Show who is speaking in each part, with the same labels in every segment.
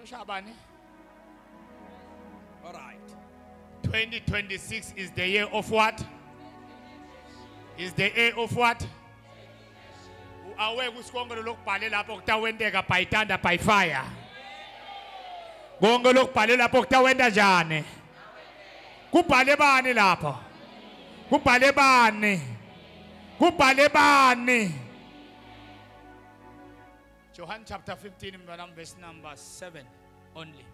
Speaker 1: Shabani.
Speaker 2: All right.
Speaker 1: 2026 is the year of what? Is the year of what? Aware kuskonke lokubhale lapho kutawenteka by thunder by fire. Konke lokubhale lapho kutawenta njani? Kubhale bani lapho? Kubhale bani? Kubhale bani? John chapter 15 verse number 7 only.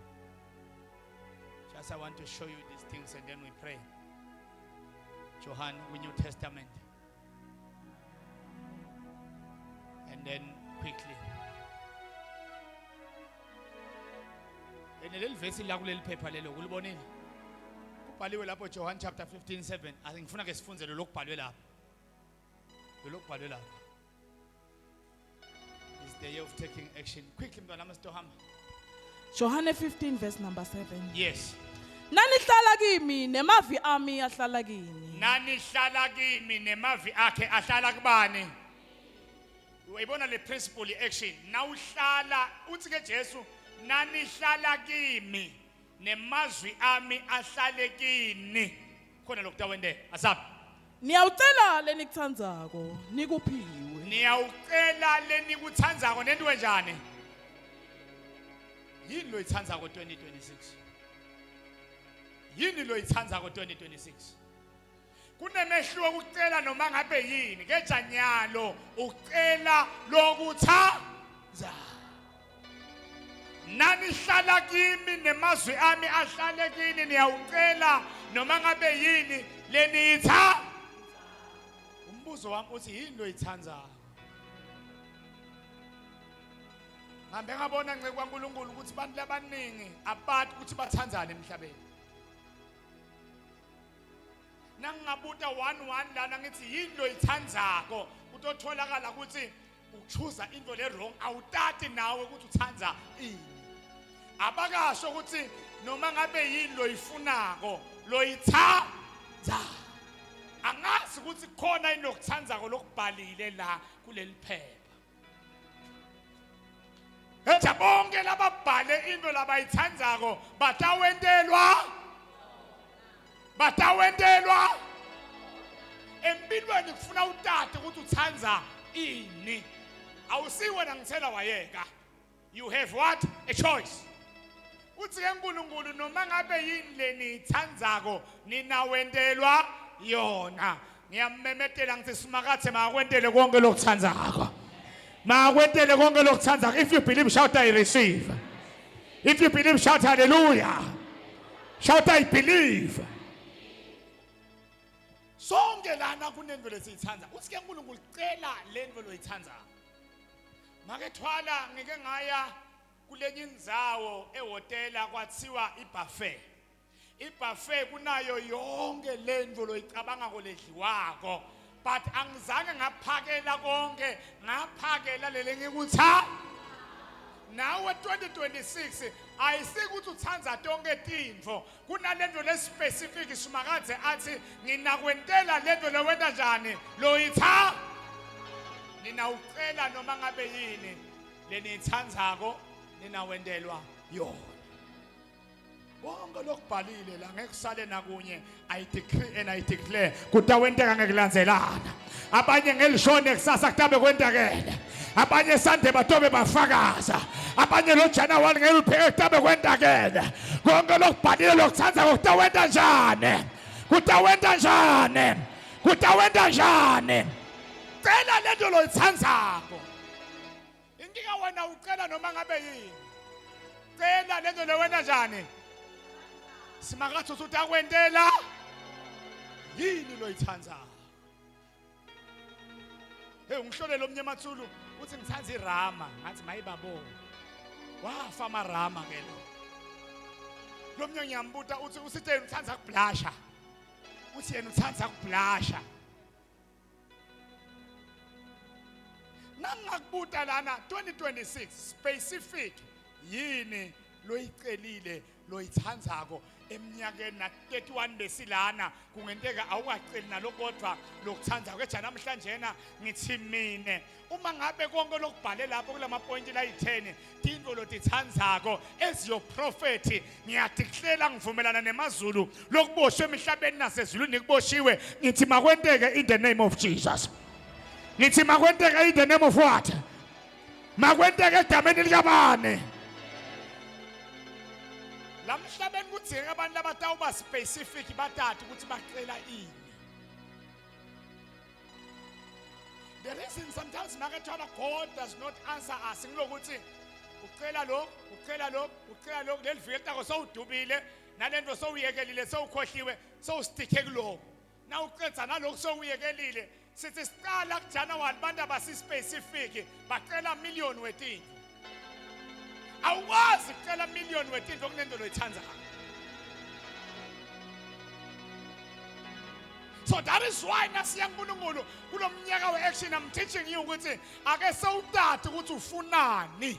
Speaker 1: Just I want to show you these things and then we pray. John, New Testament. And then quickly. In a little verse la kuleli phepha lelo kulibonile. Kubhaliwe lapho John chapter 15:7. I think ngifuna ke sifunze lo lokubhalwe lapha. Lo lokubhalwe lapha. It's the year of taking action. Quickly mntwana masitohamba.
Speaker 3: John 15 verse number 7.
Speaker 1: Yes.
Speaker 3: Nanihlala kimi nemavi ami ahlala kini.
Speaker 1: Nanihlala kimi nemavi akhe ahlala kubani? Uyibona le principle action. Nawuhlala uthi ke Jesu nanihlala kimi nemazwi ami ahlale kini. Khona lokutawende asabi.
Speaker 3: Niyawucela lenikuthandzako nikuphiwe.
Speaker 1: Niyawucela lenikuthandzako nento njani? Yini lo ithandzako 2026? Yini lo ithandzako 2026? Kunemehluko ukucela noma ngabe yini ngejanyalo ucela lokuthanza. Nanihlala kimi nemazwi ami ahlale kini niyawucela noma ngabe yini lenitha. Umbuzo wami uthi yini lo ithandzako? Ngambe ngabona ngeke kwaNkulunkulu ukuthi abantu labaningi abathi ukuthi bathandzane emhlabeni. Nangabuta 1 lana ngithi yini lo ithandzako utotholakala ukuthi uchoose into le wrong awutati nawe ukuthi uthandza ini. Abakasho ukuthi noma ngabe yini lo ifunako lo ithandza. Angazi ukuthi khona inokuthandzako lokubhalile la kuleli phepha. Etha bonke lababhale into labayithandzako batawendelwa empilweni kufuna utata ukuthi uthandza ini. Awusiwe ngithela wayeka. You have what? A choice. Uthi ke uNkulunkulu noma ngabe yini leni ithandzako ninawendelwa yona. Ngiyamemetela ngithi simakathe makwentele konke lokuthandzako. Makwentele konke lokuthandzako. If you believe, shout I receive. If you believe, shout hallelujah. Shout I believe. Sonke lana kunento lesiyithandza. Uthi ke uNkulunkulu cela lento loyithandza. Makethwala ngike ngaya kulenye indzawo ehotela kwathiwa ibuffet. Ibuffet kunayo yonke lento loyicabanga koledliwako. But angizange ngaphakela konke, ngaphakela lele ngikutha. Nawe 2026 ayisikuthi uthandza tonke tintfo. Kunalento le specific simakadze athi nginakwentela lento lewenta njani loyitha. Ninawucela noma ngabe yini lenithandzako ninawendelwa yona. Konke lokubhalile la ngeke kusale nakunye. I decree and I declare kutawenteka ngekulandzelana. Abanye ngelishone kusasa kutabe kwentakele. Abanye sande batobe bafakaza. Abanye lo January ngelupheke kutabe kwentakele. Konke lokubhalile lokuthandzako kutawenta njani? Kutawenta njani? Kutawenta njani? Cela lento loyithandzako. Inkinga wena ucela noma ngabe yini. Cela lento lewenta njani? Simakatho utakwentela yini loyithandzako. Hey ngihlole lo mnyamathulu uthi ngithandza iRama ngathi mayibabo. Wafa amarama ke lo. Lo mnye ngiyambuta uthi usithi yena uthandza ukublasha. Uthi yena uthandza ukublasha. Nangakubuta lana 2026 specific yini loyicelile loyithandzako eminyakeni na 31 besilana kungenteka awukaceli nalokodwa lokuthandza kweja namhlanje na ngithi mine uma ngabe konke lokubhale lapho kulama point la 10 tintfo lotithandzako eziyo prophet ngiyadeclare ngivumelana nemazulu lokuboshwe emhlabeni nasezulwini kuboshiwe ngithi makwenteke in the name of Jesus ngithi makwenteke in the name of what makwenteke egameni likabani lamhlabeni kudzingeka abantu abatawuba specific bathathu ukuthi bacela ini. The reason sometimes makethola God does not answer us ngilokuthi ucela lo lelivike takho sowudubile nalento sowuyekelile sowukhohliwe sowusticke kuloko na uqedza nalokho sowuyekelile sithi siqala kuJanuary abantu abasi-specific bacela million wetinto awazi kucela million wetinto kunento loyithandzako. So that is why nasiya uNkulunkulu kulo mnyaka we-action I'm teaching you ukuthi ake sewuthathe ukuthi ufunani.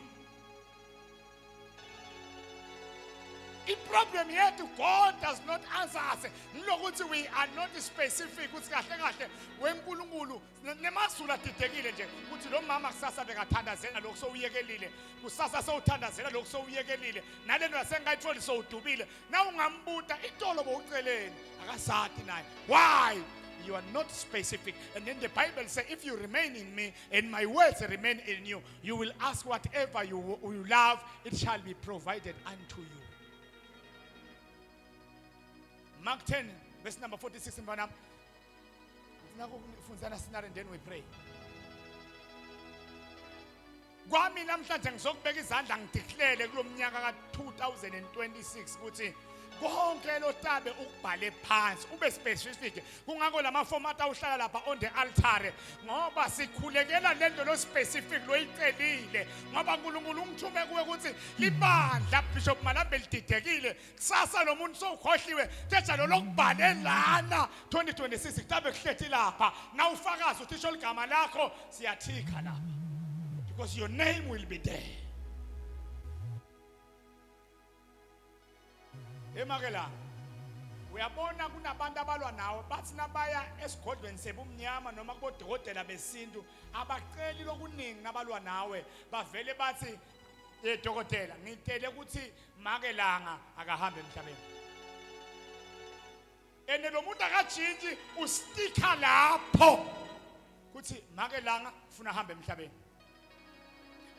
Speaker 1: I-problem yethu God does not answer us ngilokuthi we are not specific ukuthi kahle kahle weNkulunkulu nemazulu adidekile nje ukuthi lo mama kusasa bekathandazela lokho sowuyekelile kusasa sowuthandazela lokho sowuyekelile nalento yasengayitholi sowudubile na ungambuta itolo bowuceleni akasathi naye why you are not specific. And then the Bible says if you remain in me and my words remain in you, you will ask whatever you love, it shall be provided unto you. Mark 10 verse number 46 and then we pray. Kwami namhlanje ngizokubeka izandla ngideclare kulo mnyaka ka 2026 ukuthi konke lo tabe ukubhale phansi ube specific kungako lama format awuhlala lapha on the altar ngoba sikhulekela lento lo specific loyicelile ngoba uNkulunkulu ungithume kuwe ukuthi libandla Bishop Malambe lididekile kusasa lo muntu sowukhohliwe teja lo lokubhale lana 2026 kutabe kuhlethi lapha na ufakazi uthi isho ligama lakho siyathika lapha because your name will be there. Emakela uyabona kunabantu abalwa nawe bathi nabaya esigodlweni sebumnyama noma kubodokotela besintu abaceli lokuningi nabalwa nawe bavele bathi dokotela ngitele ukuthi makelanga akahambe emhlabeni ene lo muntu akajinji ustika lapho ukuthi makelanga ufuna ahambe emhlabeni.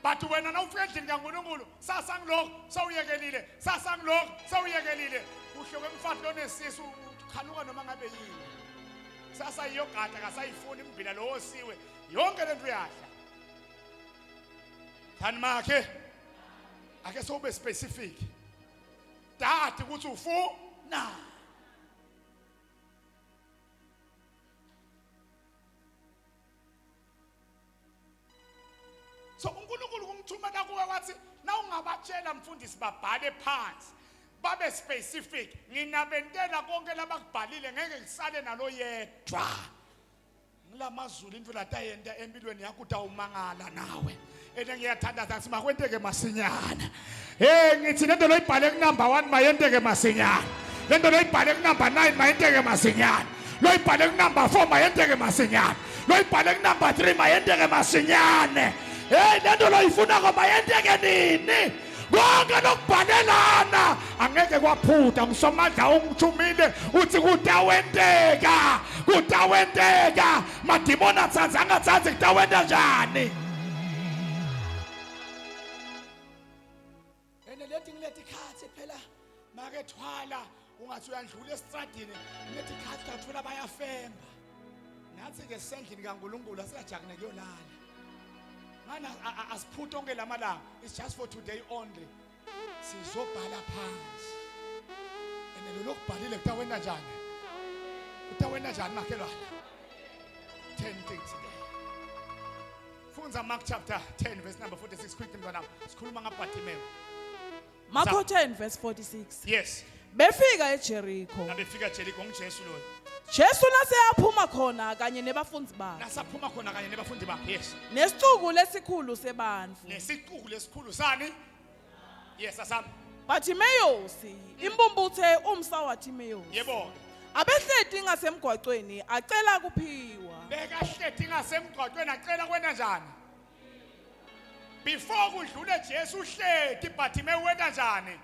Speaker 1: But when I know friendship kaNkulunkulu sasangiloko sawuyekelile sasangiloko sawuyekelile kuhloke umfathi lo nesisu ukhanuka noma ngabe yini sasa iyogada akasayifuni imbila lo osiwe yonke lento uyahla thani makhe ake sobe specific dati ukuthi ufuna so uNkulunkulu kumthuma nakuwe wathi na ungabatshela mfundisi babhale phansi babe specific nginabentela konke labakubhalile ngeke ngisale nalo yedwa ngilamazulu into latayenda empilweni yakho utawumangala nawe ene ngiyathandaza ukuthi makwenteke masinyana ngithi lento loyibhale ku number 1 mayenteke masinyana lento loyibhale ku number 9 mayenteke masinyana loyibhale ku number 4 mayenteke masinyana loyibhale ku number 3 mayenteke masinyane lento loyifuna ngoba yenteke nini konke lokubhalelana angeke kwaphutha ngusomandla ungithumile uthi kutawenteka madimoni atsanze angatsanze kutawenta njani ene lethi ngilethi khathi phela make thwala ungathi uyandlula esitradini lethi khathi kathola bayafemba nathi ke sendlini kaNkulunkulu asikajakune kuyolala mana asiphuthe onke lamalanga it's just for today only sizobhala phansi ene lo lokubhalile kutawena njani makhelwana 10 things there. Funza Mark chapter 10 verse number 46 quick mntwana sikhuluma ngaBhartimeyu
Speaker 3: Mark 10 verse 46
Speaker 1: yes
Speaker 3: befika eJericho
Speaker 1: befika eJericho nguJesu lo
Speaker 3: Jesu naseyaphuma khona kanye nebafundi bakhe
Speaker 1: nasaphuma khona kanye nebafundi bakhe yes
Speaker 3: nesicuku lesikhulu sebantfu
Speaker 1: nesicuku lesikhulu sani yes asam
Speaker 3: Bartimaeus imbumbuthe umsa waTimaeus
Speaker 1: Yebo.
Speaker 3: abehleti ngasemgwaqweni acela kuphiwa
Speaker 1: Bekahleti ngasemgwaqweni acela kwena njani? Before kudlule Jesu uhleti Bartimaeus wena njani?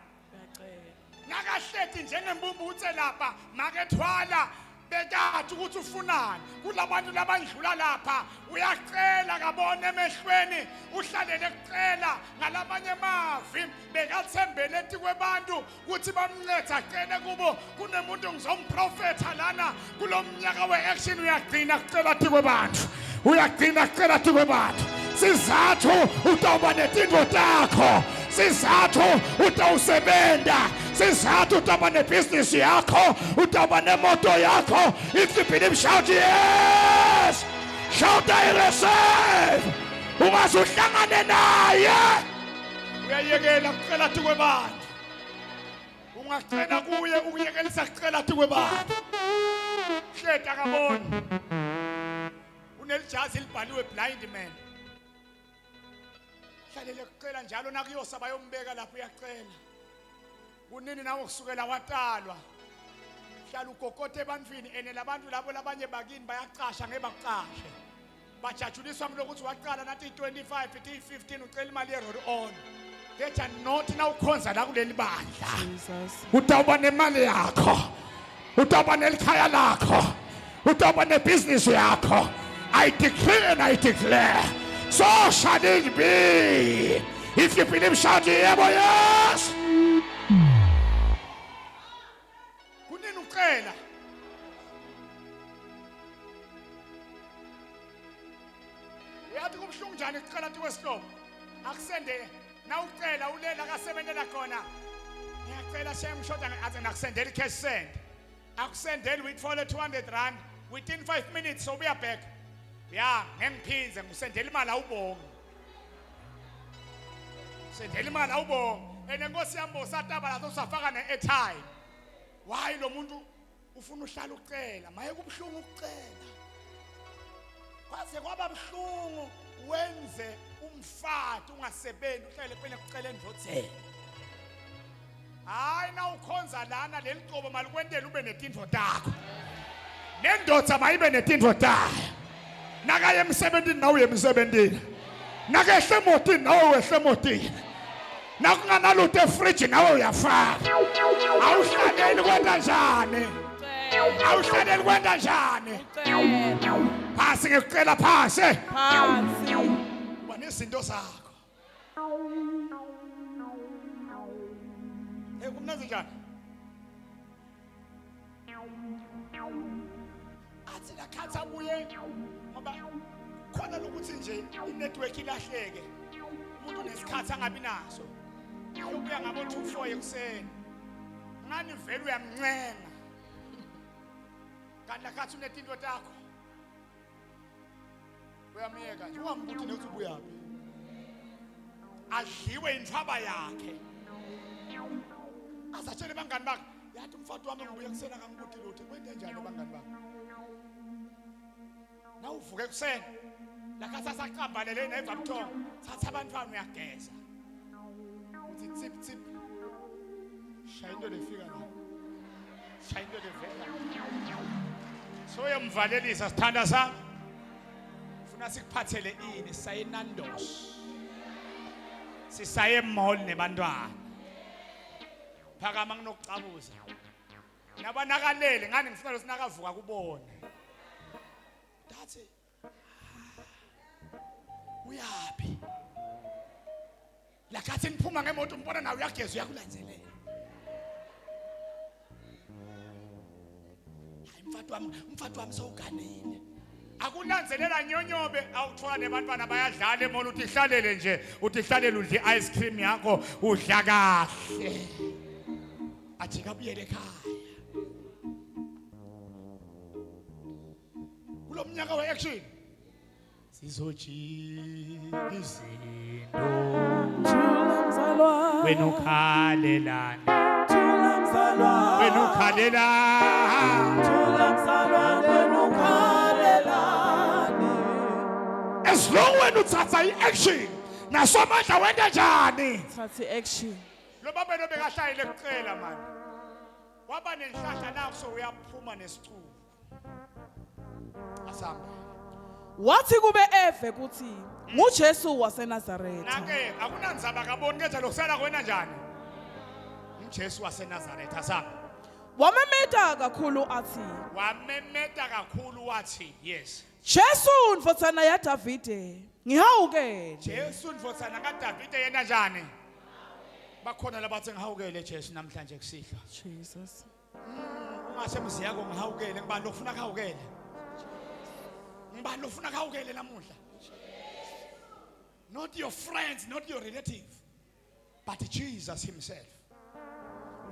Speaker 1: Nakahleti njengembumbuthe lapha makethwala bekathi ukuthi ufunani kulabantu labandlula lapha uyacela kabone emehlweni uhlalele kucela ngalamanye mavi bekathembele ethi kwebantu ukuthi bamncede acele kubo kunemuntu ngizomprofetha lana kulomnyaka weaction uyagcina kucela ethi kwebantu uyagcina kucela ethi kwebantu sizathu utawuba netinto takho sizathu utawusebenta sizathu utawuba nebusiness yakho utawuba nemoto yakho if you believe shout yes shout I receive ungasuhlangane naye uyayekela kucela ethi kwebantu ungacela kuye ukuyekelisa kucela ethi kwebantu hleta kaboni unelijazi libhaliwe blind man hlalele kucela njalo nakuyosaba yombeka lapho uyacela kunini nawe kusukela watalwa hlala ugogote ebantwini ene labantu labo labanye bakini bayacasha ngebaqashe bajajuliswa ngilokuthi waqala nathi 25 ithi 15 ucela imali ye-roll on ketha not na ukhonza la kuleli bandla utawuba nemali yakho utawuba nelikhaya lakho utawuba nebusiness yakho I decree and I declare so shall it be if you believe shout yebo yes kunini ucela uyathi kubhlungu njani kucela ethi kwesihlobo akusende na ucela ulela akasebenela khona ngiyacela shem shoda athi nakusendela cash send akusendela with for 200 rand within 5 minutes so we are back ya ngengiphinze ngisendela imali awubonga sendela imali awubonga enenkosi yambo sataba lazo safaka ne-airtime why lo muntu ufuna uhlala ucela maye kubhlungu ukucela kwaze kwaba bhlungu wenze umfati ungasebenzi uhlele phela kucela endvodzeni hayi na ukhonza lana lelicobo malikwentela ube netinto takho nendodza mayibe netinto tayo nakaye emsebentini nawe emsebentini nakehle emotini nawe wehle emotini nakunganalutho efriji nawe uyafaka awuhlaleli kwenta njani awuhlaleli kwenta njani phasi ngikucela phasi uba nezinto zakho kumnanzi njani athi lakhatha abuye ngoba khona lokuthi nje inetwork ilahleke umuntu nesikhathi angabi naso uyobuya ngabo 2:04 ekuseni ngani vele uyamncenga kanti lakhathi unetinto takho uyamyeka nje ungambuthi nethi ubuyaphi adliwe inthaba yakhe azatshele bangani bakhe yathi umfati wami ngibuya kuseni akangibuthi lutho kwente njani bangani bakhe na uvuke ekuseni lakhathi asaqambalele neva buthongo thatha abantwana uyageza uthi tsip tsip shaya into lefika la shaya into levela so yamvalelisa sithanda sami ufuna sikuphathele ini sisaye Nandos sisaye mall nebantwana phakama nginokucabuza nabanakalele ngani ngifuna lo sinakavuka kubone dathi uyapi lakhathi niphuma ngemoto umbona nawe uyageza uyakulandzelela hayi mfati wami sowuganile akulanzelela nyonyobe awuthola nebantwana bayadlala emona uthi ihlalele nje uthi ihlalele udle ice cream yakho udla kahle athi kabuyele ekhaya kulomnyaka weaction sizojika izinto wena ukhalelana wena ukhalelana as long when uthatha i-action nasomandla wenda njani
Speaker 3: thatha action
Speaker 1: lo baba lo bekashayile ekucela manje waba nenhlahla nakuso uyaphuma nesicubu asamba
Speaker 3: wathi kube eve kuthi nguJesu waseNazaretha
Speaker 1: nake akunandzaba kaboni kenza lokusala kwena njani uJesu waseNazaretha asamba
Speaker 3: wamemeta kakhulu athi
Speaker 1: wamemeta kakhulu wathi yes
Speaker 3: Jesu ndvodzana ya Davide ngihawukele
Speaker 1: Jesu ndvodzana kaDavide yena njani bakhona labathi ngihawukele Jesu namhlanje kusihlwa
Speaker 3: Jesus
Speaker 1: ungase mziyako ngihawukele ngibani lokufuna kuhawukele ngibani lokufuna kuhawukele namuhla not your friends not your relative but Jesus himself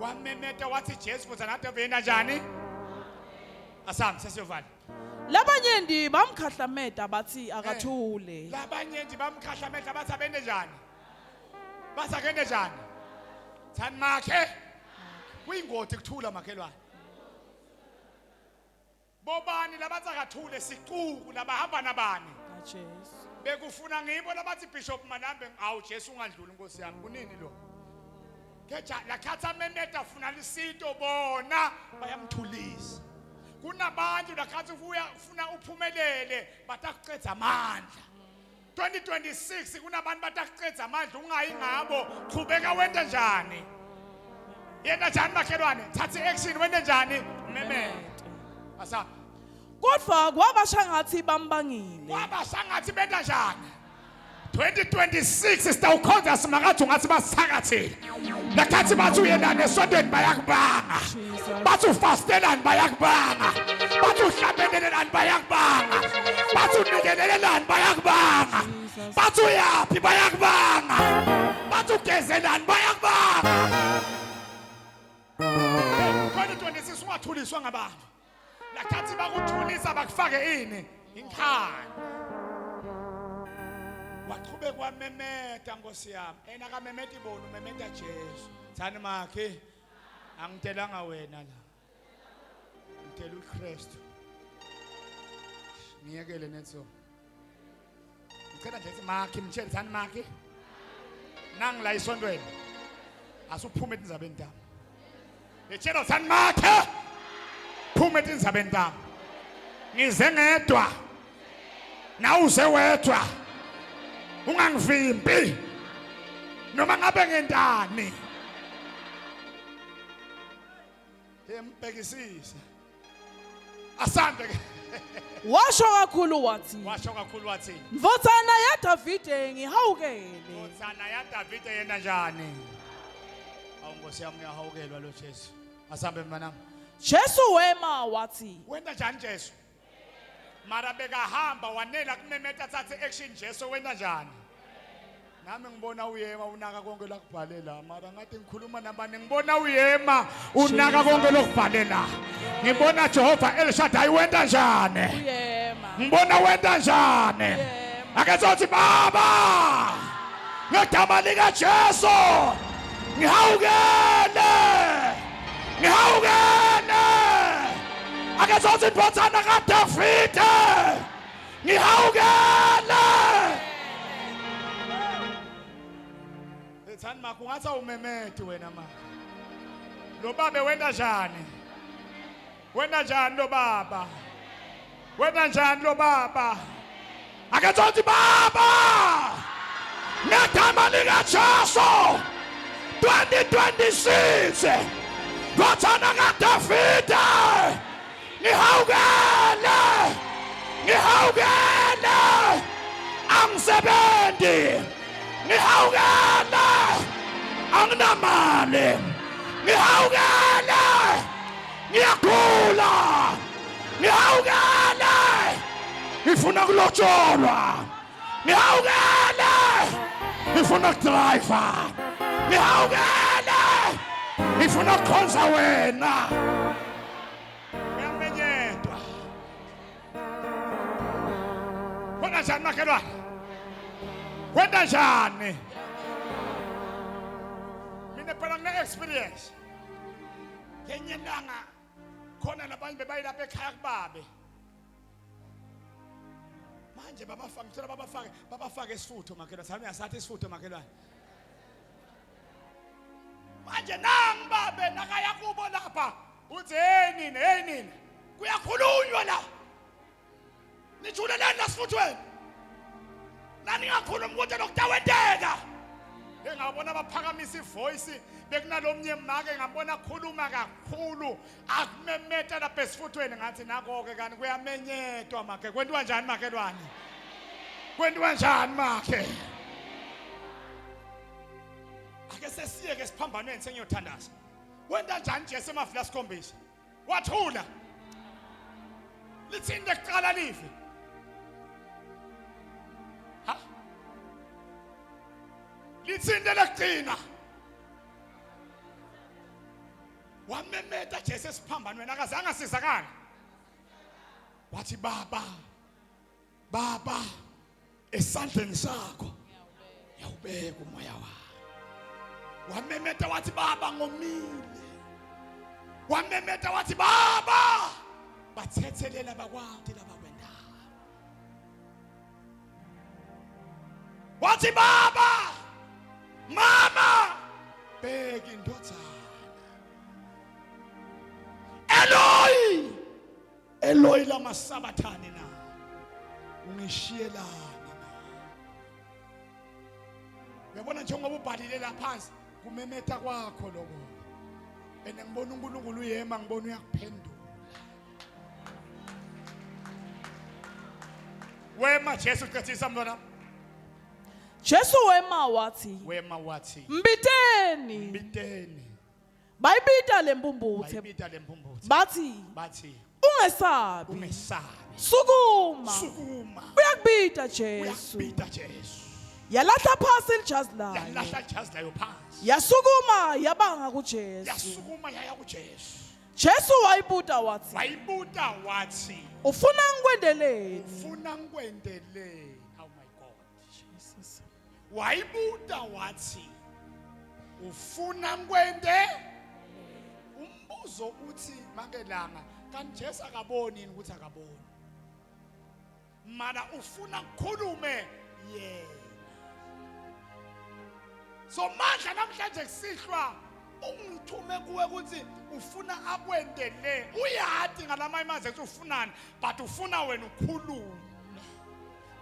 Speaker 1: wamemeta wathi Jesu ndvodzana kaDavide njani asami sesiyovala
Speaker 3: labanye bamkhahlameta bathi akathule
Speaker 1: labanye bamkhahlameta bathi abende njani bathi akende njani thani makhe kuyingoti kuthula makhelwane bobani labathi akathule siquku labahamba nabani
Speaker 3: kaJesu
Speaker 1: bekufuna ngibo labathi Bishop Manambe awu Jesu ungandluli Nkosi yami kunini lo keja lakhatha memeta ufuna lisito bona bayamthulisa kunabantu lakhathi ufuna uphumelele batakucedza amandla 2026 kunabantu batakucedza amandla ungayi ngabo qhubeka wenda njani yena njani makhelwane thatha action wenda njani memete asa
Speaker 3: kodwa kwabasha ngathi bambangile
Speaker 1: kwabasha ngathi benda njani 2026 sitawukhonza simakathi ungathi basithakathile lakhathi bathi uyena nesondweni bayakubanga bathi ufastelani bayakubanga bathi uhlabelelelani bayakubanga bathi unikelelelani bayakubanga bathi uyaphi bayakubanga bathi ugezelani bayakubanga 2026 ungathuliswa ngabantu lakhathi bakuthulisa bakufake ini inkhanya waqhubeka kwamemeta Nkosi yami ena kamemeta ibona umemeta Jesu thani makhe angitelanga wena la ngitela uKristu ngiyekele netho ngicela nje makhe mtshele thani makhe nangila isondweni asuphume endizabeni dami etshela thani makhe phume endizabeni dami ngize ngedwa nawuze wedwa ungangivimbi noma ngabe ngentani embhekisisa asande
Speaker 3: washo kakhulu wathi ndvodzana ya Davide ngihawukele
Speaker 1: ndvodzana ya Davide yena njani awu Nkosi yami ngiyahawukelwa lo Jesu asambe mnanami
Speaker 3: Jesu wema wathi
Speaker 1: wenda njani Jesu mara bekahamba wanela kumemeta thathe action Jesu wena njani nami ngibona uyema unaka konke lokubhalela mara ngathi ngikhuluma nabani ngibona uyema unaka konke lokubhalela ngibona Jehova El Shaddai wenda njani
Speaker 3: uyema
Speaker 1: ngibona wenda njani akezothi baba ngegama lika Jesu ngihawukele akezothi ndvodzana kaDavide ngihawukele ethani makho ngathi awumemete wena mama lo baba wenda njani lo baba wenda njani lo baba akezothi baba ngegama lika Jesu 2026 ndvodzana kaDavide ngihawukele angisebenzi ngihawukele anginamali ngihawukele ngiyagula ngihawukele ngifuna kulotsholwa ngihawukele ngifuna kudriva ngihawukele ngifuna kukhonza wena ngiyamenyedwa wena njani makhelwane wenda njani mina phela ngine-experience ngenye langa khona nabanye bebayilapha ekhaya kubabe manje babafake ngithola babafake isifutho makhelwane sami yasathi isifutho makhelwane manje nangi babe nakaya kubo lapha uthi hey nini kuyakhulunywa la nijulelani lasifuthweni nani ngakhuluma ukuthi lokutawenteka engabona abaphakamisa ivoice bekunalomnye make ngabona khuluma kakhulu akumemeta lapha esifuthweni ngathi nako-ke kanti kuyamenyetwa make kwentiwa njani makelwane kwentiwa njani make ake sesiye-ke siphambanweni sengiyothandaza wenta njani Jesu emavili asikhombisa wathula lithinte kuqala live ha lithinte lekugcina wamemeta Jesu esiphambanweni akazange asizakala wathi baba esandleni sakho yawubeka umoya wakho wamemeta wathi baba ngomile wamemeta wathi baba bathethelela bakwathi laba kwendawo wathi baba mama bheka indodzana Eloi lama sabathane na ungishiyelani na uyabona njengoba ubhalile la phansi kumemeta kwakho lokho ngibona uNkulunkulu uyema ngibona uyakuphendula wema Jesu uqethisa mntwana
Speaker 3: Jesu wema wathi mbiteni bayibita lembumbuthe bathi ungesabi sukuma uyakubita Jesu yalahla phasi ijazi layo yasukuma yabanga kuJesu Jesu wayibuta wathi ufuna ngikwendeleni oh my God Jesus
Speaker 1: wayibuta wathi ufuna ngikwende umbuzo uthi makelanga kanti Jesu akaboni yini ukuthi akaboni mana ufuna ukukhulume yena so manje namhlanje kusihlwa ungithume kuwe ukuthi ufuna akwendele uyati ngalama imanzi ethi ufunani but ufuna wena ukhulume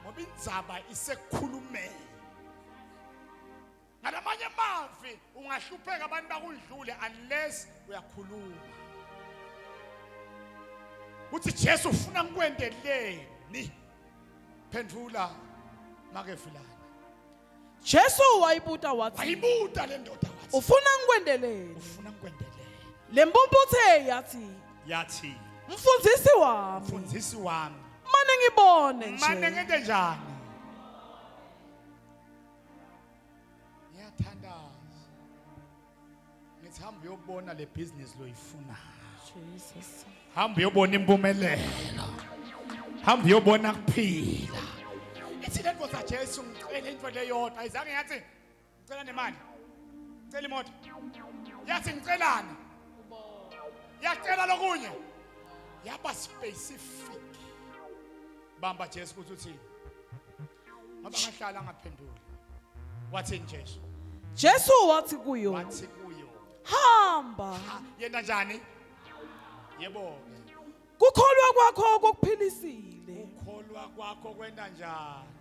Speaker 1: ngoba indzaba isekukhulumeni ngalamanye amavi ungahlupheka abantu bakudlule unless uyakhuluma uthi Jesu ufuna ngikwendeleni phendula make fulana
Speaker 3: Jesu wayibuta le
Speaker 1: ndoda wathi
Speaker 3: ufuna ngikwendeleni lembumbuthe yathi mfundisi wami mane ngibone nje
Speaker 1: mane ngente njani ngiyathandaza ngithi hamba uyobona le business loyifuna
Speaker 3: Jesus
Speaker 1: hamba uyobona impumelelo hamba uyobona kuphila ithi le nkosi kaJesu ngicela into leyodwa ayizange yathi ngicela nemali ngicela imoto yathi ngicelani yacela lokunye yaba specific bamba Jesu ukuthi uthini ngoba ngahlala ngaphendula wathini
Speaker 3: Jesu wathi kuyo hamba
Speaker 1: yena njani yebo
Speaker 3: kukholwa kwakho kokuphilisile
Speaker 1: ukholwa kwakho kwenda njani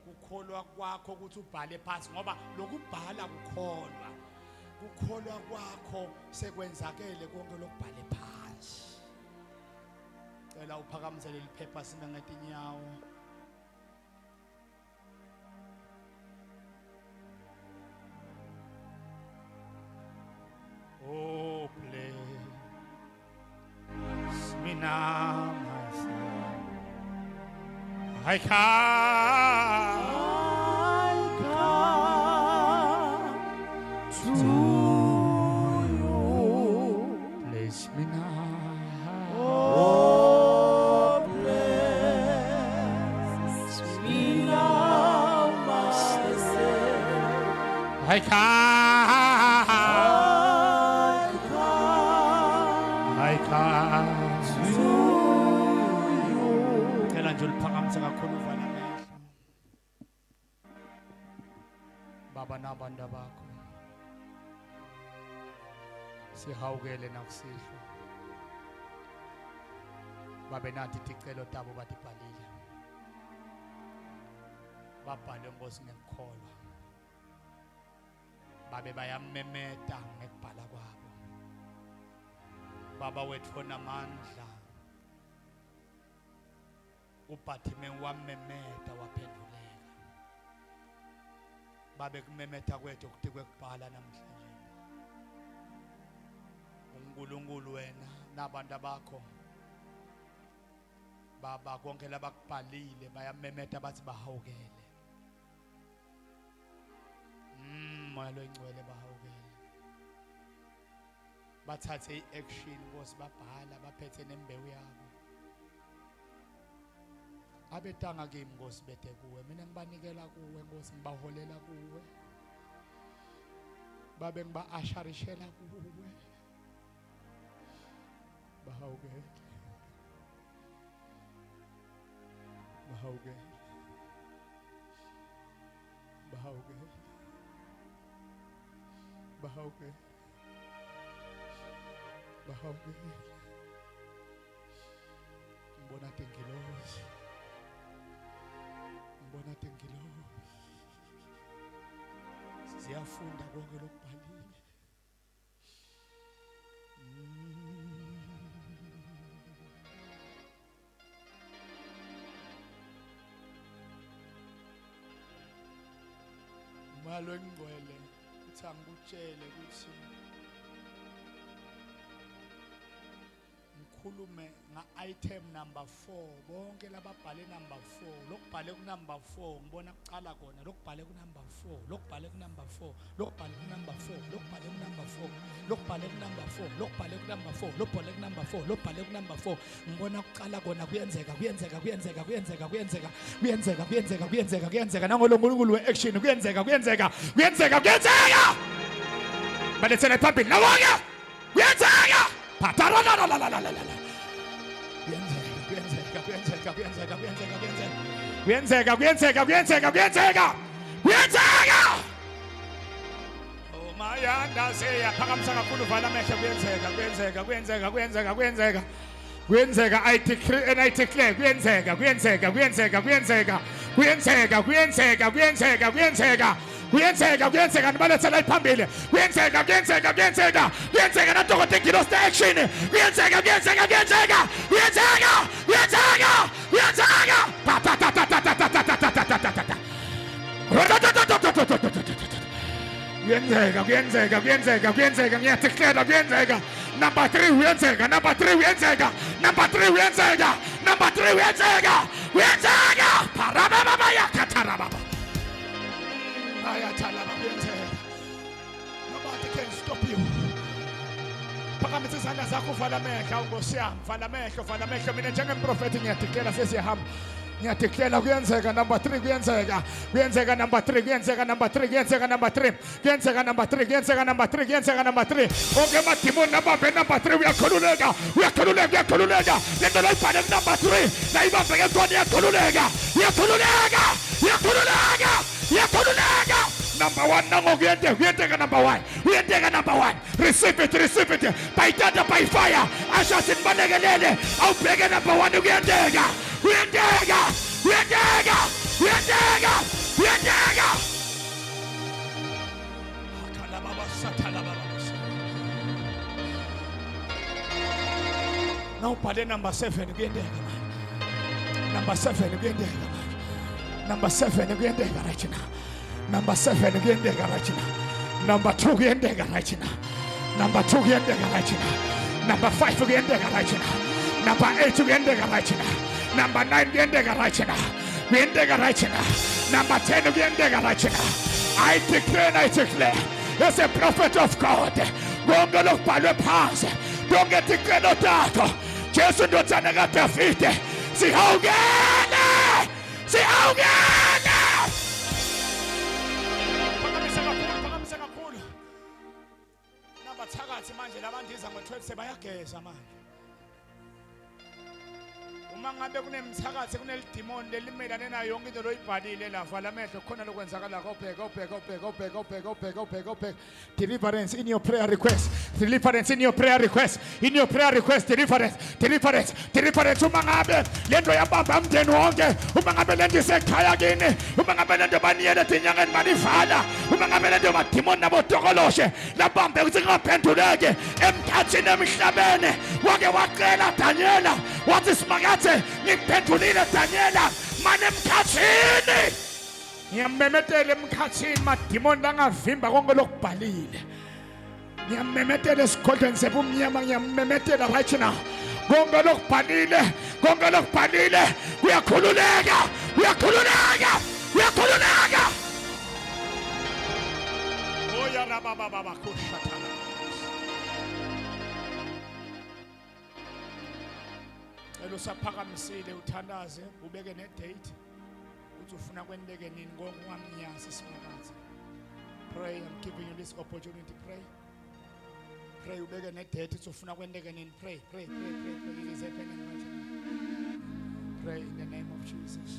Speaker 1: ukholwa kwakho ukuthi ubhale phansi ngoba lokubhala kukholwa kwakho sekwenzakele konke lokubhale phansi cela uphakamisele liphepha sina ngetinyawo oh bless me now my son I come to you bless me now
Speaker 3: oh bless me now my son
Speaker 1: I come to you cela nje uliphakamisa kakhulu vala amehlo baba nabantu bakho Sihawukele nakusihlwa. Babe nathi ticelo tabo batibhalile. Babhale Nkosi ngekukholwa. Babe bayamemeta ngekubhala kwabo. Baba wethu onamandla. Uphathime wamemeta waphenduleka. Babe kumemeta kwethu kuthi kwekubhala namhlanje. uNkulunkulu wena nabantu bakho baba konke labakubhalile bayamemeta bathi bahawukele. Moya loyingcwele bahawukele. Bathathe iaction Nkosi babhala baphethe nembewu yabo. Abetanga kimi Nkosi bethe kuwe mina ngibanikela kuwe Nkosi ngibaholela kuwe. Babe ngiba-asharishela kuwe. Bahawukele. Bahawukele. Bahawukele. Bahawukele. Bahawukele. Ngibona tengilosi. Ngibona tengilosi. Siyafunda konke lokubhalile. Malo engcwele uthi angikutshele ukuthi ngikhulume nga-item number 4 bonke lababhale number 4 lokubhale ku-number 4 ngibona kuqala kona lokubhale ku-number 4 lokubhale ku-number 4 lokubhale ku-number 4 lokubhale ku-number 4 lokubhale ku-number 4 lokubhale ku-number 4 lokubhale ku-number 4 lokubhale ku-number 4 ngibona kuqala kona kuyenzeka kuyenzeka kuyenzeka kuyenzeka kuyenzeka kuyenzeka kuyenzeka kuyenzeka kuyenzeka nangolo nkulunkulu we-action kuyenzeka kuyenzeka kuyenzeka kuyenzeka balethele phambili nawonke kuyenzeka kuyenzeka. Oh mayanda seya phakamisa kakhulu vala amehlo kuyenzeka I decree and I declare kuyenzeka nibalethela iphambili kuyenzeka nadokotela ngilost action kuyenzeka ngiyadeclare kuyenzeka. Number 3 kuyenzeka. Number 3 kuyenzeka. Parababa yakatharababa. Ayathalaba kuyenzeka. Nobody can stop you. Phakamisa izandla zakho vala amehlo Nkosi yami. Vala amehlo mina njengemprofeti ngiyadeclare sesiyahamba. Ngiyadeclare kuyenzeka. Number 3 kuyenzeka. Number 3 onke amadimoni nabambe number 3 uyakhululeka lento layibhale number 3 nayibambeke kona iyakhululeka. Number 1 nango kuyenteka number 1 receive it by thunder by fire ashasin balekelele awubheke number 1 kuyenteka. Now pale number 7 kuyenteka. Number 7 kuyenteka right now. Number 7 kuyenteka right now. Number 2 kuyenteka right now. Number 5 kuyenteka right now. Number 8 kuyenteka right now. Number 9 kuyenteka right now. Number 10 kuyenteka right now. I declare as a prophet of God konke lokubhalwe phansi konke ticelo takho Jesu ndodana kaDavide sihawukele. Phakamisa kakhulu nabathakathi manje labandiza ngo-12 sebayageza manje uma ngabe kunemthakathi kunelidimoni lelimelane nayo yonke into loyibhalile la vala amehlo khona lokwenzakala obheka deliverance in your prayer request, deliverance in your prayer request, in your prayer request, deliverance uma ngabe lento yabamba umndeni wonke, uma ngabe lento isekhaya kini, uma ngabe lento baniyele etinyangeni manivala, uma ngabe lento madimoni nabodokoloshe labambe ukuthi ngaphenduleke emkhathini emhlabeni wake waqela Daniela wathi simakathe ngiphendulile Daniela manje emkhathini ngiyamemetela emkhathini madimoni langavimba konke lokubhalile ngiyamemetela esikhodlweni sebumnyama ngiyamemetela right now konke lokubhalile kuyakhululeka oya rababa kushatala elo saphakamisile uthandaze ubeke ne date uthi ufuna kwendeke nini konke ungamnyazi simakazi pray. I'm giving you this opportunity. Pray ubeke ne date uthi ufuna kwendeke nini pray it is happening right now. Pray in the name of Jesus.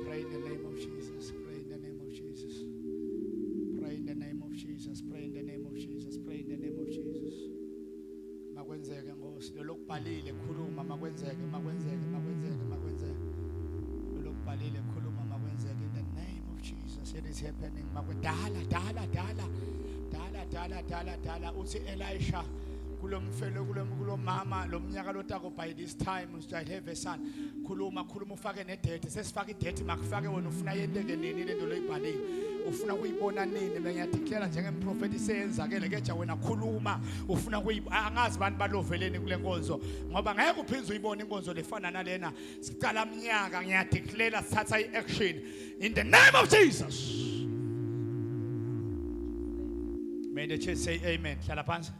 Speaker 1: Pray in the name of Jesus. Pray in the name of Jesus. Pray in the name of Jesus. Pray in the name of Jesus. Pray in the name of Jesus. Makwenzeke Nkosi lokubhalile khuluma makwenzeke lokubhalile khuluma makwenzeke in the name of Jesus. It is happening dala uthi Elisha kulo mama lo mnyaka lotako by this time I have a son khuluma ufake ne date sesifaka I date makufake wena ufuna yendeke nini lento loyibhalile ufuna kuyibona nini ngiyadeclare njengemprofeti seyenzakele keja wena khuluma ufuna angazi abantu baloveleni kule nkonzo ngoba ngeke uphinze uyibona inkonzo lefana nalena sicala mnyaka ngiyadeclare sithatha iaction in the name of Jesus. May the church say amen. Hlala phansi.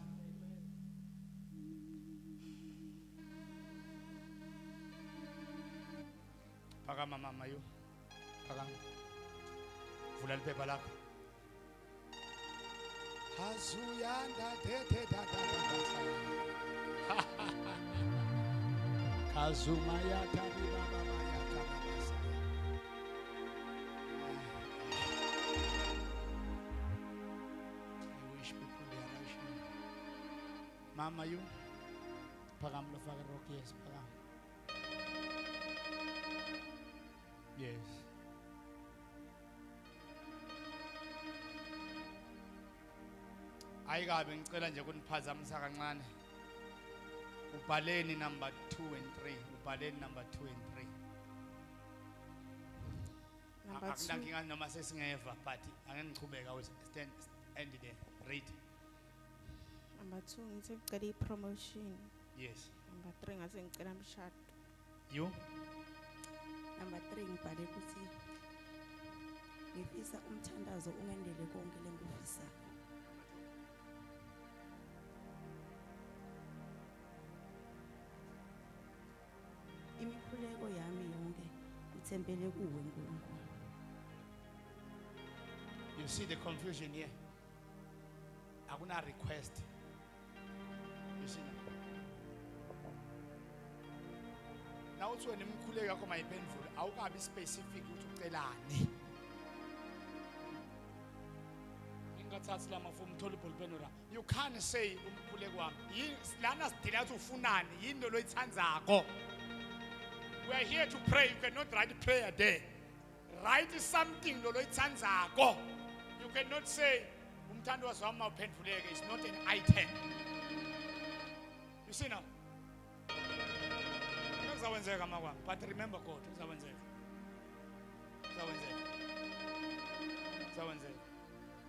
Speaker 1: Phakama mama yo. Phakama. Vula liphepha lakho. Hazuyanda Kazumaya tabi baba maya kabasa. I wish people they are right. Mama you. Phakama lo faka rock yes phakama. Yes. Ayikabe ngicela nje kuniphazamisa kancane. Ubhaleni number 2 and 3. Ubhaleni number 2 and 3. Akunankinga noma sesingeva but angengichubeka stand there. Read.
Speaker 2: Number 2 ngithe ngicela promotion.
Speaker 1: Yes.
Speaker 2: Number 3 ngase ngicela umshado.
Speaker 1: You?
Speaker 4: Number 3 ngibhale ukuthi ngifisa umthandazo ungendele konke lengufisa. Imikhuleko yami yonke ngithembele kuwe Nkulunkulu.
Speaker 1: You see the confusion here. Akuna request. You see now. Now uthi wena imikhuleko yakho mayiphendule awukabi specific ukuthi ucelani. Ingathathi lama form uthola ibholpenura. You can't say umkhuleko wami. Lana sidila ukuthi ufunani yinto loyithandzako. We are here to pray. You cannot write prayer there. Write something loyithandzako. You cannot say umthando wami mawuphenduleke. It's not an item. You see now. But remember God,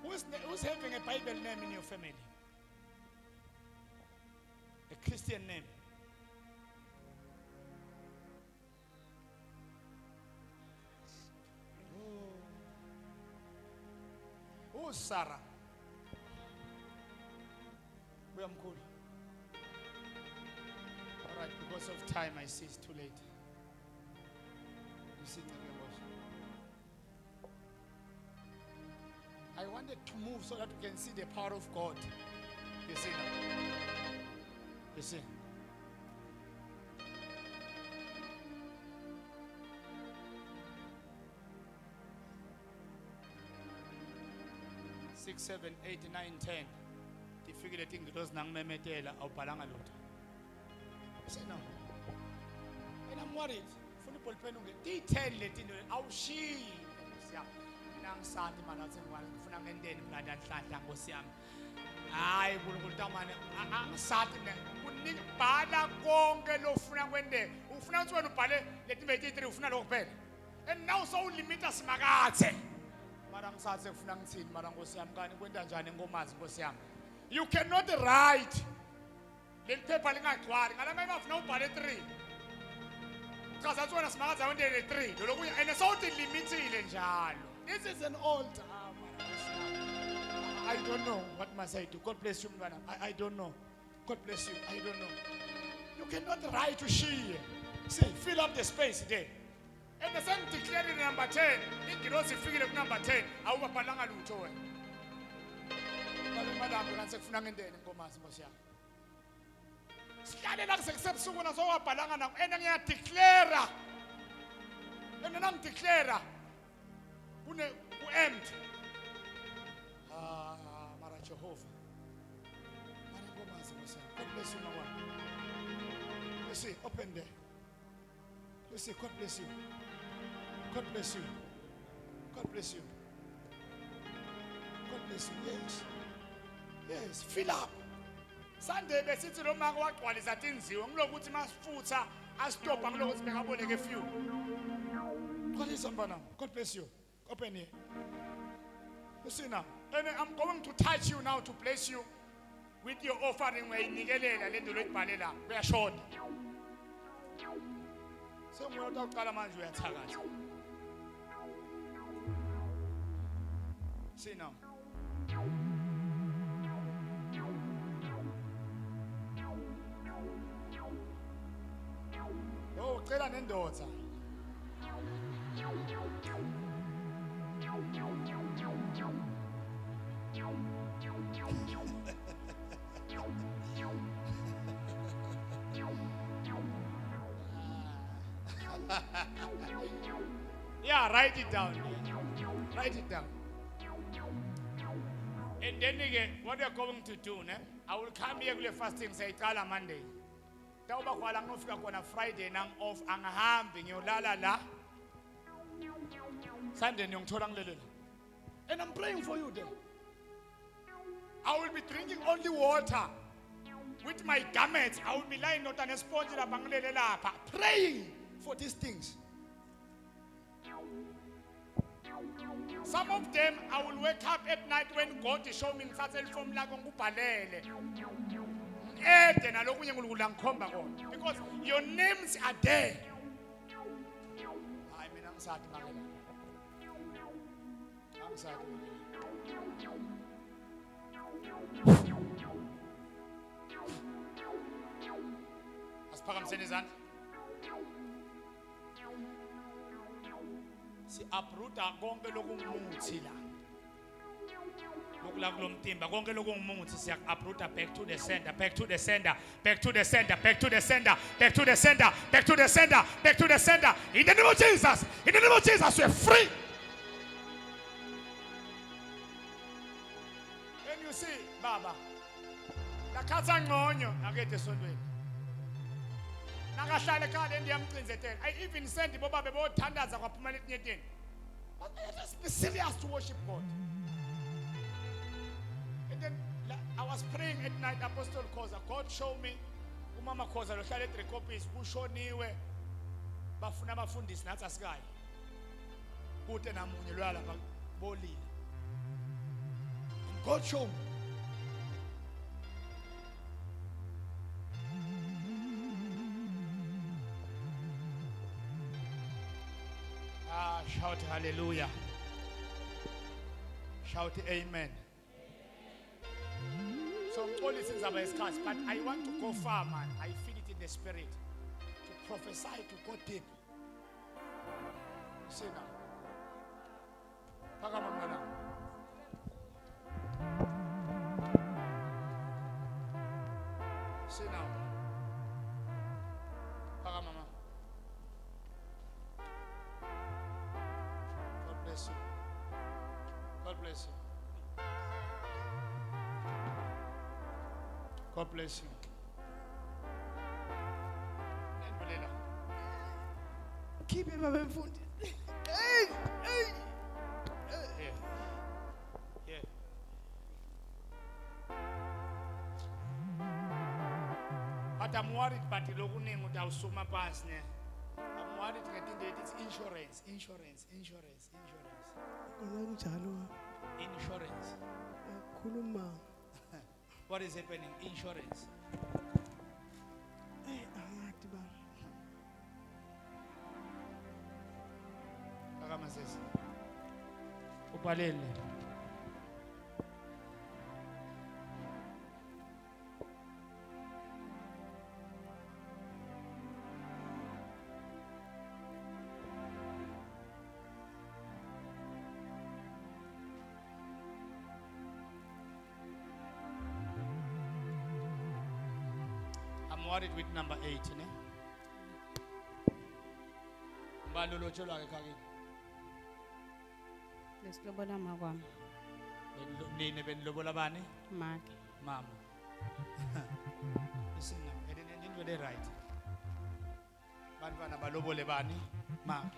Speaker 1: who's having a Bible name in your family? A Christian name. Who's Sarah? We are cool. Alright, because of time I see it's too late. You see, I wanted to move so that we can see the power of God. You see now? You see? 6, 7, 8, 9, 10. Tifike leti ngilozi nangimemetela awubhalanga lutho. Say no. And I'm worried. Funa iballpen unge. Ti-10 leti nto awushiyi. Siyami. Mina ngisandi manje athi ngifuna ngendeni mlanda nhlanhla Nkosi yami. Hayi uNkulunkulu tamane angisati mina. Kunibhala konke lofuna kwendeka. Ufuna ukuthi wena ubhale leti 23 ufuna lokho kuphela. And now so limita simakathe. Mara ngisathe kufuna ngithini mara Nkosi yami kani kwenta njani enkomazi Nkosi yami. You cannot write. Leli phepha lingagcwali ngalama engafuna ubhale 3. Chaza ukuthi wena simakathe awendele 3. Lokho and sawuthi limitile njalo. This is an altar. I don't know what must I do. God bless you mngana. I don't know. God bless you. I don't know. You cannot write to she. See, fill up the space there. And the same declared in number 10. Ingilosi ifikile ku number 10. Awubabhalanga lutho wena. Bale madam kanse kufuna ngendeni Nkomazi Nkosi yami. Sihlale la kusebusuku naso wabhalanga na and ngiya declare. And nang declare ku empty. Mara Jehovah. Mara Nkomazi Nkosi yami. God bless you my one. You see, open there. You see, God bless you. God bless you. God bless you. God bless you. Yes. Yes. Fill up. Sunday besithi lo maka wagcwalisa tinziwe ngilokuthi masifutha astopha ngilokuthi bekaboneke few. Gcwalisa mbana. God bless you. Open here. You see now. And I'm going to touch you now to bless you with your offering where inikelela lento loyibhalela kuyashona. Sengiyoda uqala manje uyathakaza. See now. Oh, ucela nendoda. Yeah, write it down. Write it down. And then again, what you're going to do, I will come here with fasting, say, Kala Monday. Tauba kwa lang ofika kwa na Friday nang off ang hambi ngiyolala la. Sunday ngiyongithola ngilelela. And I'm praying for you there. I will be drinking only water. With my garments, I will be lying not on a sponge lapha ngilele lapha, praying for these things. Some of them I will wake up at night when God is showing me ngithathe from la ngubhalele. Ede nalokunye uNkulunkulu angikhomba kona because your names are there. Hayi mina ngisathi makela. Angisathi. Asiphakamiseni izandla. Si uproota konke lokungumuthi la. Lokula kulomtimba konke lokungumuthi siya uproota back to the center, back to the center, back to the center, back to the center, back to the center, back to the center, back to the center. In the name of Jesus, in the name of Jesus, we're free. When you see Baba, nakhatha ngconyo akethe esondweni. Nakahlala ekhaya ndiyamcinzetela. I even send boba bebothandaza kwaphuma letinyeteni. But let's be serious to worship God. And then I was praying at night, Apostle Khoza. God showed me umama Khoza lohlala eDrecopies ushoniwe bafuna abafundisi nathi asikayi. Kude namunye lwala bolile. God showed me. Shout hallelujah. Shout amen. So all this is about scars, but I want to go far, man. I feel it in the spirit to prophesy, to go deep. See now. Pakamangala. See now. Pakamama. God bless you. God bless you. God bless you. Ngiyabulela.
Speaker 5: Khiphe baba mfundi. Hey, hey.
Speaker 1: Here. Here. But I'm worried but lokuningi utawusuma phansi ne. I'm worried getting that it's insurance.
Speaker 5: Kona njalo.
Speaker 1: Insurance.
Speaker 5: Khuluma.
Speaker 1: What is happening? Insurance.
Speaker 5: Angathi ba.
Speaker 1: Akama sesi. Ubhalele. I'm worried with number 8, ne? Balolo cholwa ke khakini.
Speaker 4: Lesilobola makwami.
Speaker 1: Nini benilobola bani?
Speaker 4: Maki.
Speaker 1: Mama. Listen now, edin wele right. Bantwana balobole bani? Mama.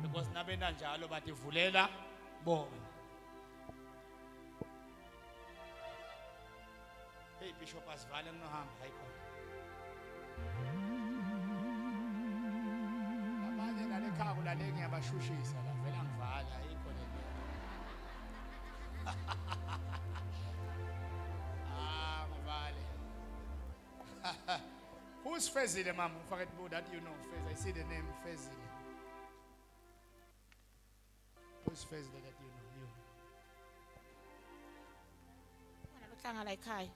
Speaker 1: Because nabena njalo bathi vulela bona. Hey Bishop asivale nginohamba hayi khona. Abanye lale khabo lale ngiyabashushisa la vela ngivala ayikho lento. Ngivale. Who's Fezile mama? Forget about that you know Fez. I see the name Fezile. Who's Fezile that you know? You.
Speaker 2: Wena lohlanga la ekhaya.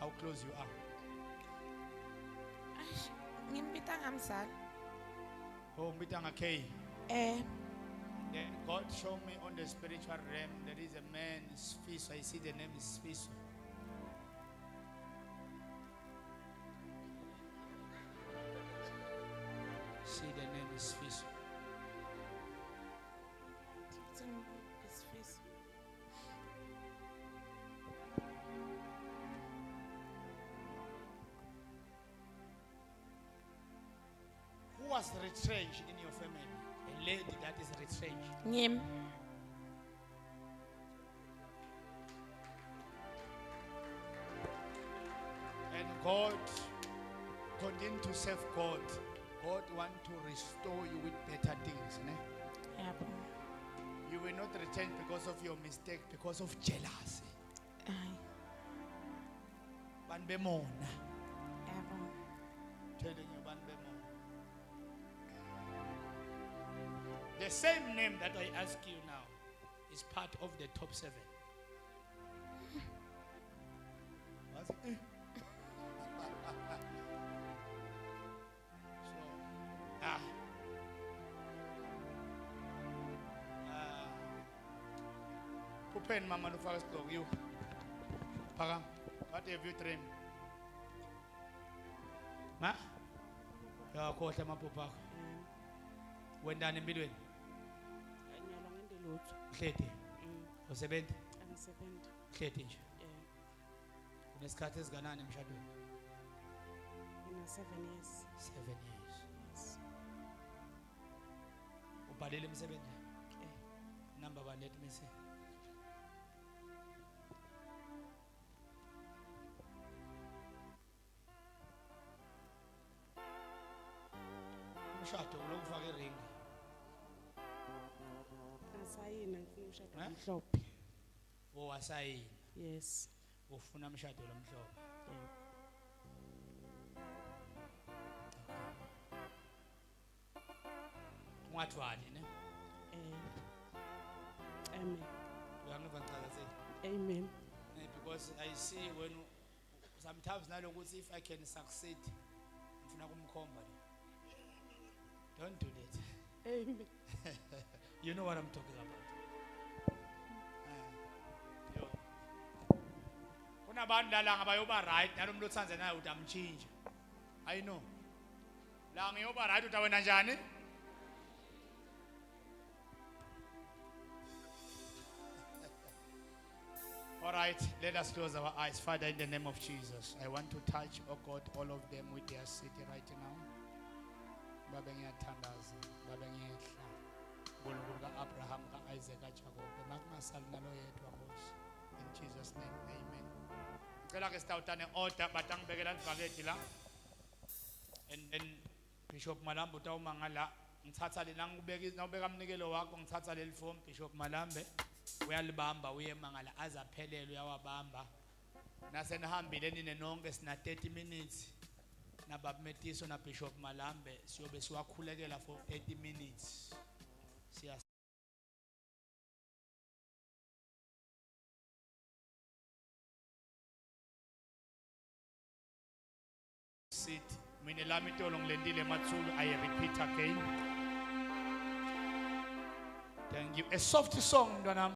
Speaker 1: How close you are?
Speaker 2: Ngimbita ngamzala.
Speaker 1: Oh, Mbitanga K. Yeah, God showed me on the spiritual realm there is a man, Sfiso. I see the name is Sfiso. See the name is Sfiso. Who was retrenched in your family? A lady that is retrenched.
Speaker 2: Ngim.
Speaker 1: And God continue to serve God. God want to restore you with better things. Ne?
Speaker 2: Yabo.
Speaker 1: You will not return because of your mistake, because of jealousy.
Speaker 2: Ay.
Speaker 1: Banbemona.
Speaker 2: Yabo.
Speaker 1: Telling you banbemona. The same name that I ask you now is part of the top 7. Was it? Pen mama no first dog you. Paga. What have you dreamed? Ma? Ya khohle mapopha. Wenda nempilweni.
Speaker 2: Ngiyalwa ngendelutho.
Speaker 1: Hlede. Usebenza?
Speaker 2: Angisebenzi.
Speaker 1: Hlede nje. Unesikhathi esinganani emshadweni?
Speaker 2: Ngina 7 years.
Speaker 1: 7 years.
Speaker 2: Yes.
Speaker 1: Ubhalele umsebenzi? Number 1 let me see. Umshado lokufaka iring.
Speaker 2: Asayina ngifuna umshado omhlophe.
Speaker 1: Owasayini.
Speaker 2: Yes.
Speaker 1: Ufuna umshado lomhlobo. Ungathwali ne?
Speaker 2: Amen.
Speaker 1: Uyangiva ngicala seni?
Speaker 2: Amen.
Speaker 1: Because I see when sometimes nalokuthi if I can succeed ngifuna kumkhomba. Don't do that.
Speaker 2: Amen.
Speaker 1: You know what I'm talking about. Kunabantu la ngabayoba right nalomuntu othanze naye utamchinja. I know. La ngiyoba right utawena njani? All right. right, let us close our eyes. Father, in the name of Jesus, I want to touch, oh God, all of them with their city right now. Baba ngiyathandaza, Baba ngiyehla. Nkulunkulu ka-Abraham, ka-Isaac, ka-Jacob. Makungasali nalo yedwa Nkosi. In Jesus' name, amen. Ngicela ke sitawutane order but angibekela ibhakede la. And Bishop Malambe utawumangala ngithatha le nawubeka umnikelo wakho ngithatha leli form Bishop Malambe uyalibamba uyemangala azaphelele uyawabamba nasenihambile nine nonke sina 30 minutes nababa Metiso na Bishop Malambe siyobe siwakhulekela for 30 minutes siya sit mina lami tolo ngilendile Matsulu I repeat again. Thank you. A soft song, Donna.